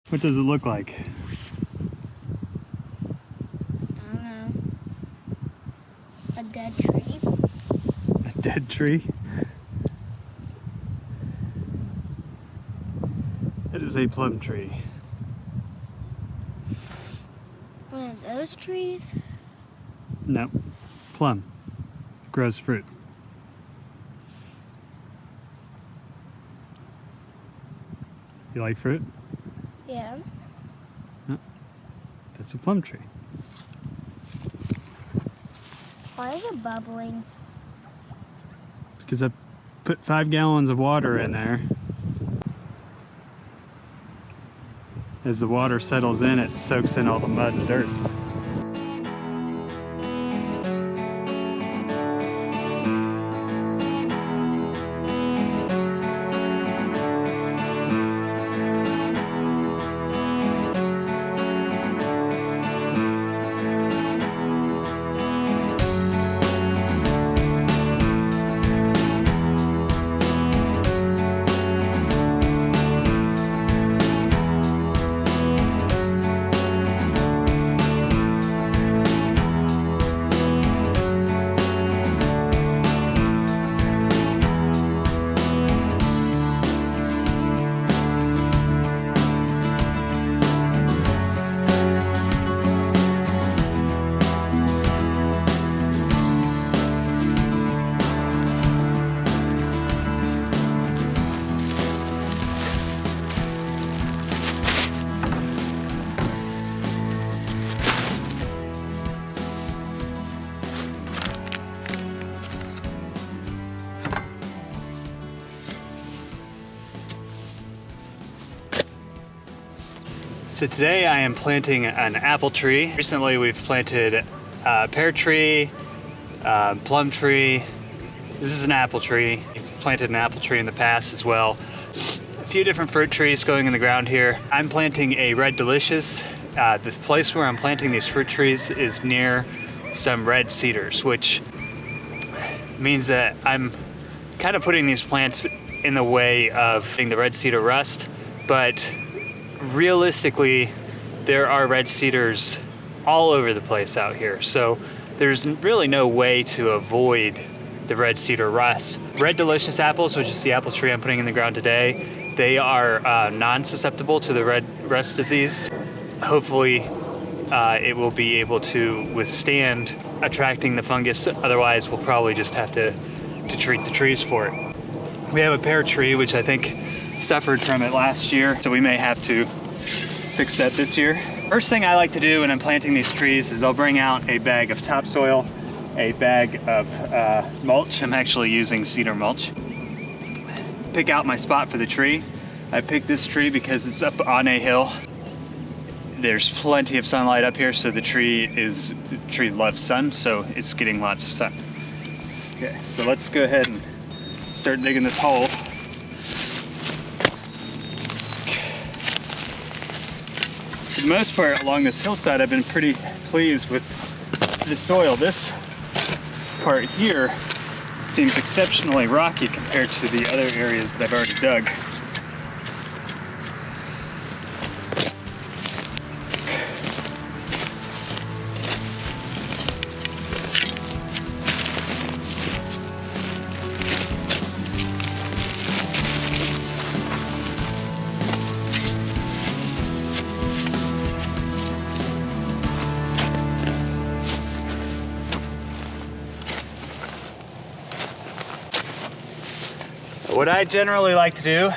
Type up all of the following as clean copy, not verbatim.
What does it look like? I don't know. A dead tree. A dead tree? That is a plum tree. One of those trees? No. Plum. Grows fruit. You like fruit? Yeah. No. That's a plum tree. Why is it bubbling? Because I put 5 gallons of water in there. As the water settles in, it soaks in all the mud and dirt. So today I am planting an apple tree. Recently we've planted a pear tree, plum tree. This is an apple tree. We've planted an apple tree in the past as well. A few different fruit trees going in the ground here. I'm planting a red delicious. The place where I'm planting these fruit trees is near some red cedars, which means that I'm kind of putting these plants in the way of getting the red cedar rust, but realistically, there are red cedars all over the place out here, so there's really no way to avoid the red cedar rust. Red delicious apples, which is the apple tree I'm putting in the ground today, they are non-susceptible to the red rust disease. Hopefully, it will be able to withstand attracting the fungus. Otherwise, we'll probably just have to treat the trees for it. We have a pear tree, which I think suffered from it last year, so we may have to fix that this year. First thing I like to do when I'm planting these trees is I'll bring out a bag of topsoil, a bag of mulch. I'm actually using cedar mulch. Pick out my spot for the tree. I picked this tree because it's up on a hill. There's plenty of sunlight up here, so the tree loves sun, so it's getting lots of sun. Okay, so let's go ahead and start digging this hole. For the most part, along this hillside, I've been pretty pleased with the soil. This part here seems exceptionally rocky compared to the other areas that I've already dug. What I generally like to do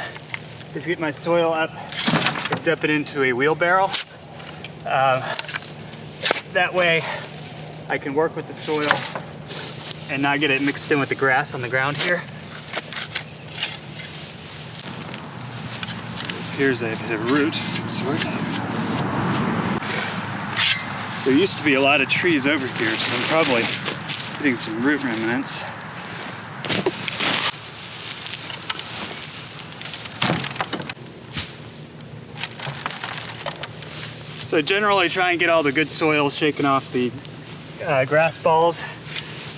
is get my soil up and dump it into a wheelbarrow. That way I can work with the soil and not get it mixed in with the grass on the ground here. It appears I've hit a root of some sort. There used to be a lot of trees over here, so I'm probably hitting some root remnants. So I generally try and get all the good soil shaken off the grass balls,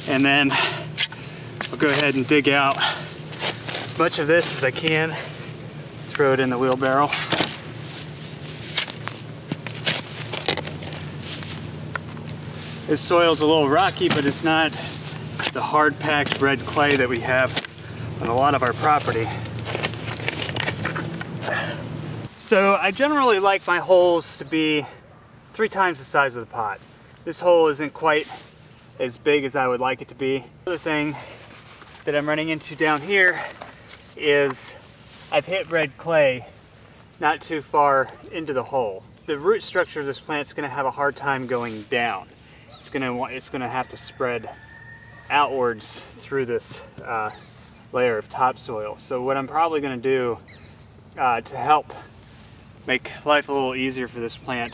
and then I'll go ahead and dig out as much of this as I can, throw it in the wheelbarrow. This soil's a little rocky, but it's not the hard packed red clay that we have on a lot of our property. So I generally like my holes to be 3 times the size of the pot. This hole isn't quite as big as I would like it to be. The other thing that I'm running into down here is I've hit red clay not too far into the hole. The root structure of this plant is going to have a hard time going down. It's going to have to spread outwards through this layer of topsoil. So what I'm probably going to do to help make life a little easier for this plant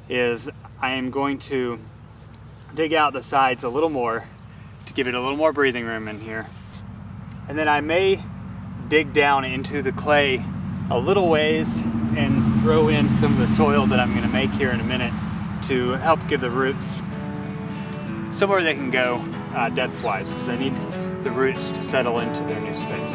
is I am going to dig out the sides a little more to give it a little more breathing room in here. And then I may dig down into the clay a little ways and throw in some of the soil that I'm going to make here in a minute to help give the roots somewhere they can go depth-wise, because I need the roots to settle into their new space.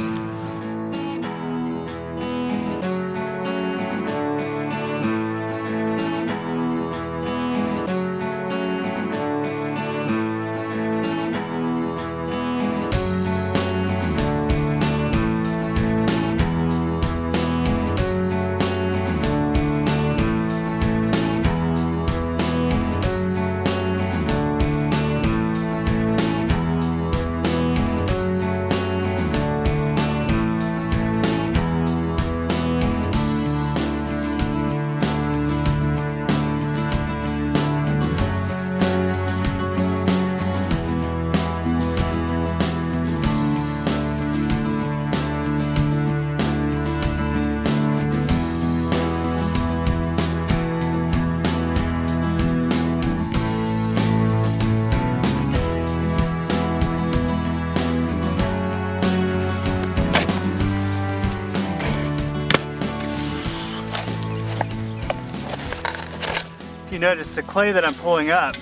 If you notice the clay that I'm pulling up,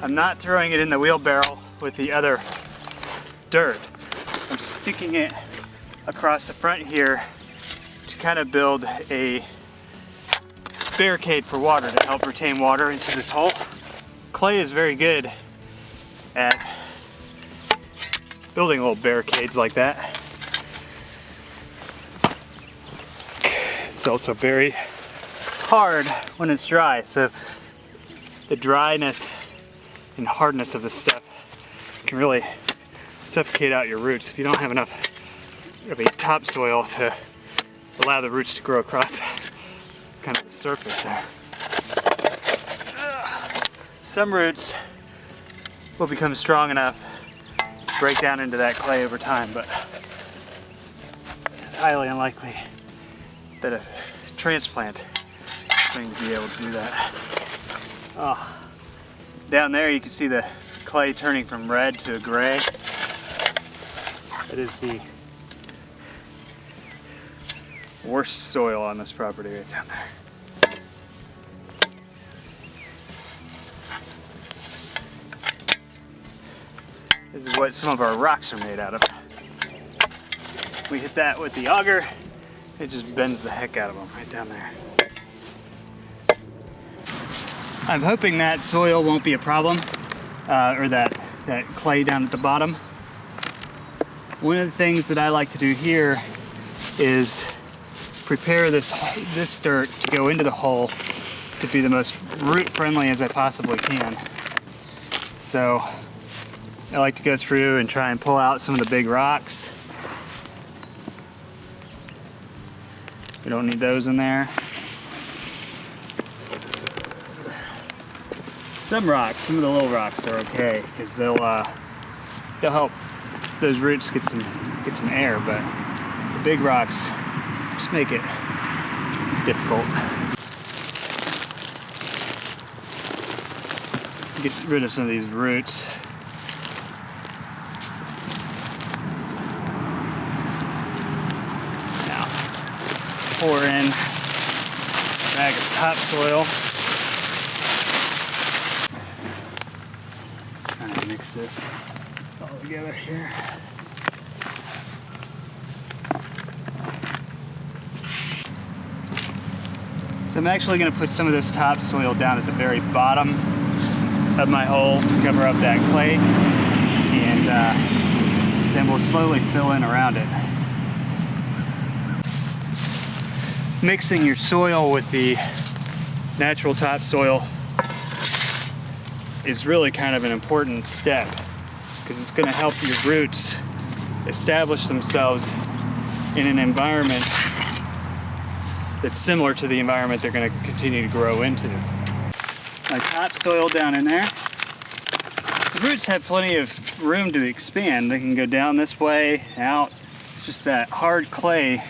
I'm not throwing it in the wheelbarrow with the other dirt. I'm sticking it across the front here to kind of build a barricade for water to help retain water into this hole. Clay is very good at building little barricades like that. It's also very hard when it's dry, so the dryness and hardness of this stuff can really suffocate out your roots if you don't have enough of a topsoil to allow the roots to grow across kind of the surface there. Some roots will become strong enough to break down into that clay over time, but it's highly unlikely that a transplant is going to be able to do that. Oh. Down there you can see the clay turning from red to a gray. That is the worst soil on this property right down there. This is what some of our rocks are made out of. We hit that with the auger, it just bends the heck out of them right down there. I'm hoping that soil won't be a problem, or that clay down at the bottom. One of the things that I like to do here is prepare this dirt to go into the hole to be the most root friendly as I possibly can. So I like to go through and try and pull out some of the big rocks. We don't need those in there. Some of the little rocks are okay because they'll help those roots get some air, but the big rocks just make it difficult. Get rid of some of these roots. Now, pour in a bag of topsoil. Trying to mix this all together here. So I'm actually going to put some of this topsoil down at the very bottom of my hole to cover up that clay, and then we'll slowly fill in around it. Mixing your soil with the natural topsoil is really kind of an important step, because it's going to help your roots establish themselves in an environment that's similar to the environment they're going to continue to grow into. My topsoil down in there. The roots have plenty of room to expand. They can go down this way, out. It's just that hard clay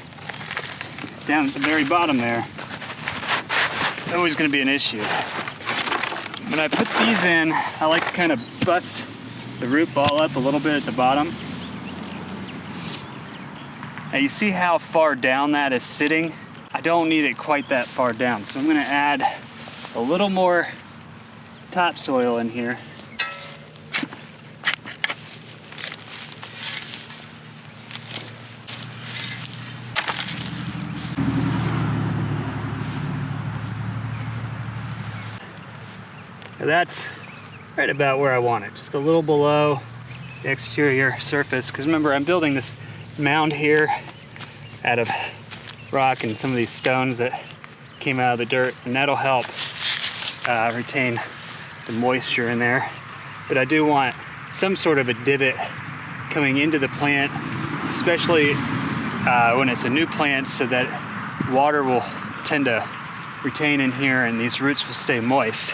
down at the very bottom there. It's always going to be an issue. When I put these in, I like to kind of bust the root ball up a little bit at the bottom. Now you see how far down that is sitting? I don't need it quite that far down, so I'm going to add a little more topsoil in here. Now that's right about where I want it, just a little below the exterior surface, because remember, I'm building this mound here out of rock and some of these stones that came out of the dirt, and that'll help retain the moisture in there. But I do want some sort of a divot coming into the plant, especially when it's a new plant, so that water will tend to retain in here and these roots will stay moist.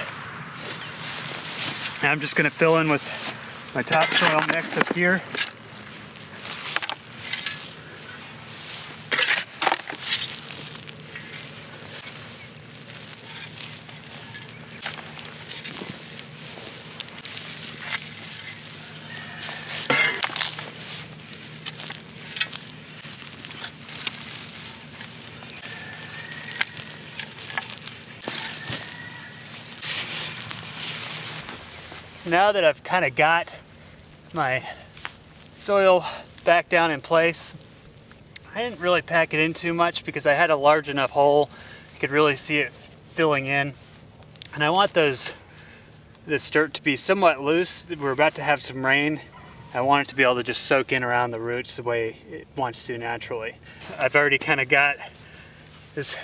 Now I'm just going to fill in with my topsoil mix up here. Now that I've kind of got my soil back down in place, I didn't really pack it in too much because I had a large enough hole. You could really see it filling in. And I want this dirt to be somewhat loose. We're about to have some rain. I want it to be able to just soak in around the roots the way it wants to naturally. I've already kind of got this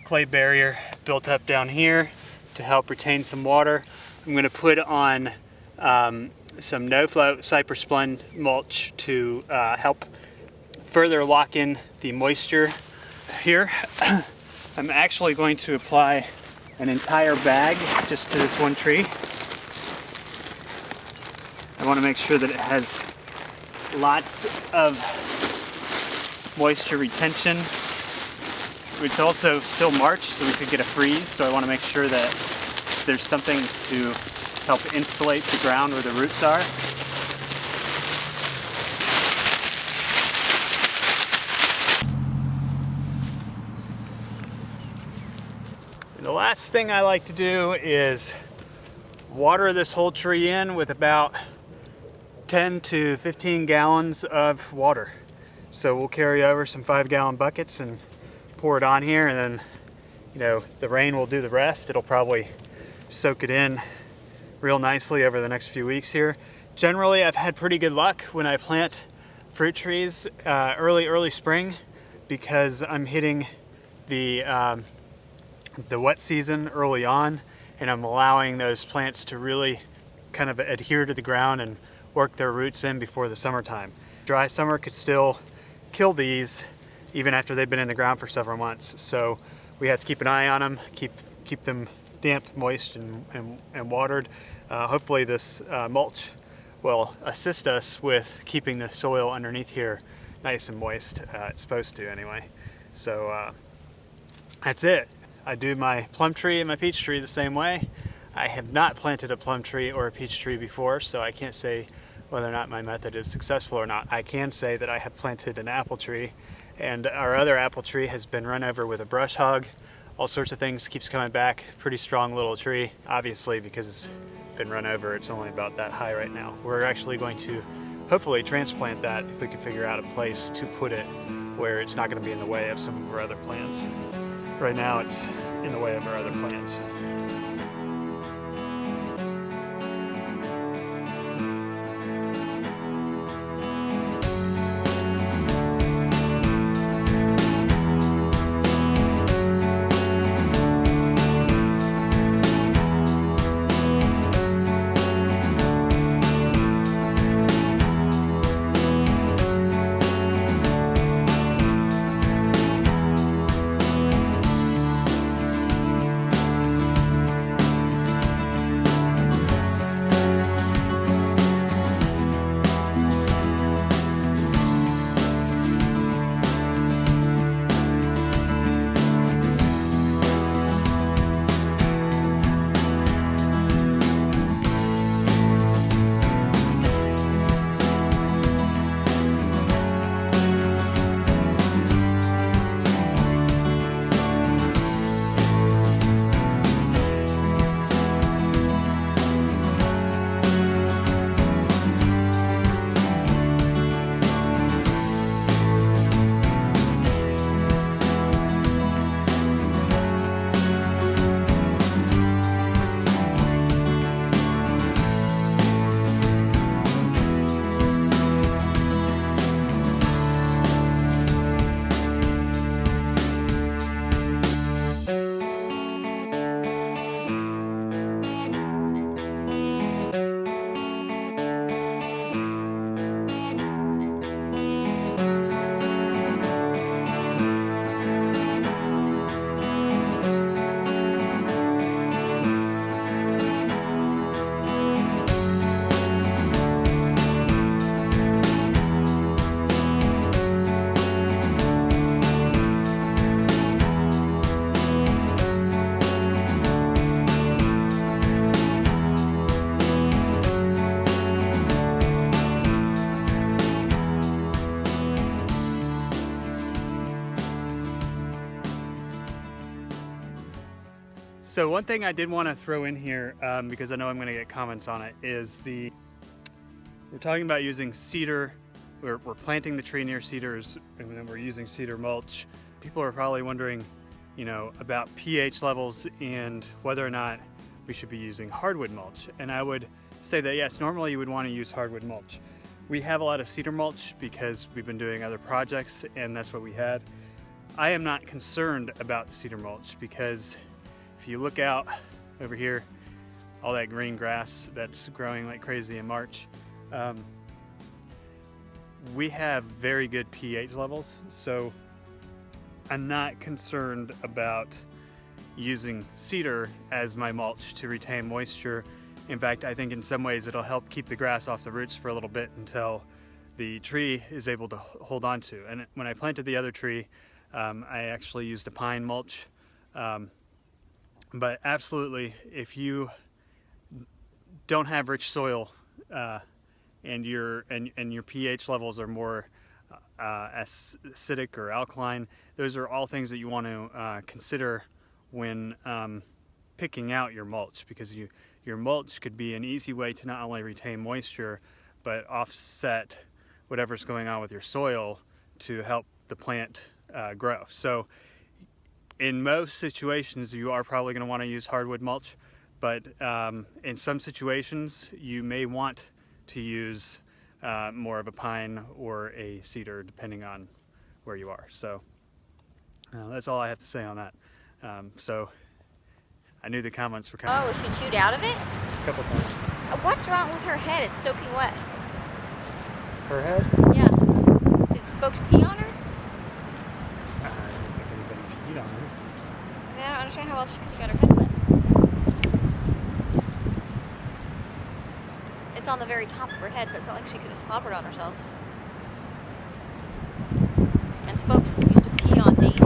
clay barrier built up down here to help retain some water. I'm going to put on some no-float cypress blend mulch to help further lock in the moisture here. I'm actually going to apply an entire bag just to this one tree. I want to make sure that it has lots of moisture retention. It's also still March, so we could get a freeze, so I want to make sure that there's something to help insulate the ground where the roots are. And the last thing I like to do is water this whole tree in with about 10 to 15 gallons of water. So we'll carry over some 5-gallon buckets and pour it on here, and then, you know, the rain will do the rest. It'll probably soak it in real nicely over the next few weeks here. Generally, I've had pretty good luck when I plant fruit trees early spring, because I'm hitting the wet season early on, and I'm allowing those plants to really kind of adhere to the ground and work their roots in before the summertime. Dry summer could still kill these even after they've been in the ground for several months. So we have to keep an eye on them, keep them damp, moist, and watered. Hopefully this mulch will assist us with keeping the soil underneath here nice and moist. It's supposed to anyway. So that's it. I do my plum tree and my peach tree the same way. I have not planted a plum tree or a peach tree before, so I can't say whether or not my method is successful or not. I can say that I have planted an apple tree, and our other apple tree has been run over with a brush hog. All sorts of things, keeps coming back. Pretty strong little tree. Obviously, because it's been run over, it's only about that high right now. We're actually going to hopefully transplant that if we can figure out a place to put it where it's not going to be in the way of some of our other plants. Right now it's in the way of our other plants. So one thing I did want to throw in here, because I know I'm going to get comments on it, is we're talking about using cedar. We're planting the tree near cedars, and then we're using cedar mulch. People are probably wondering, about pH levels and whether or not we should be using hardwood mulch. And I would say that yes, normally you would want to use hardwood mulch. We have a lot of cedar mulch because we've been doing other projects, and that's what we had. I am not concerned about cedar mulch because if you look out over here, all that green grass that's growing like crazy in March, we have very good pH levels, so I'm not concerned about using cedar as my mulch to retain moisture. In fact, I think in some ways it'll help keep the grass off the roots for a little bit until the tree is able to hold on to. And when I planted the other tree, I actually used a pine mulch. But absolutely, if you don't have rich soil and your pH levels are more acidic or alkaline, those are all things that you want to consider when picking out your mulch, because your mulch could be an easy way to not only retain moisture but offset whatever's going on with your soil to help the plant grow. So in most situations you are probably going to want to use hardwood mulch, but in some situations you may want to use more of a pine or a cedar depending on where you are. So that's all I have to say on that. So I knew the comments were coming. Oh, she chewed out of it? A couple times. What's wrong with her head? It's soaking wet. Her head? Yeah. Did Spokes pee on her? I don't think anybody peed on her. I mean, I don't understand how else she could have got her head wet. It's on the very top of her head, so it's not like she could have slobbered on herself. And Spokes used to pee on Daisy.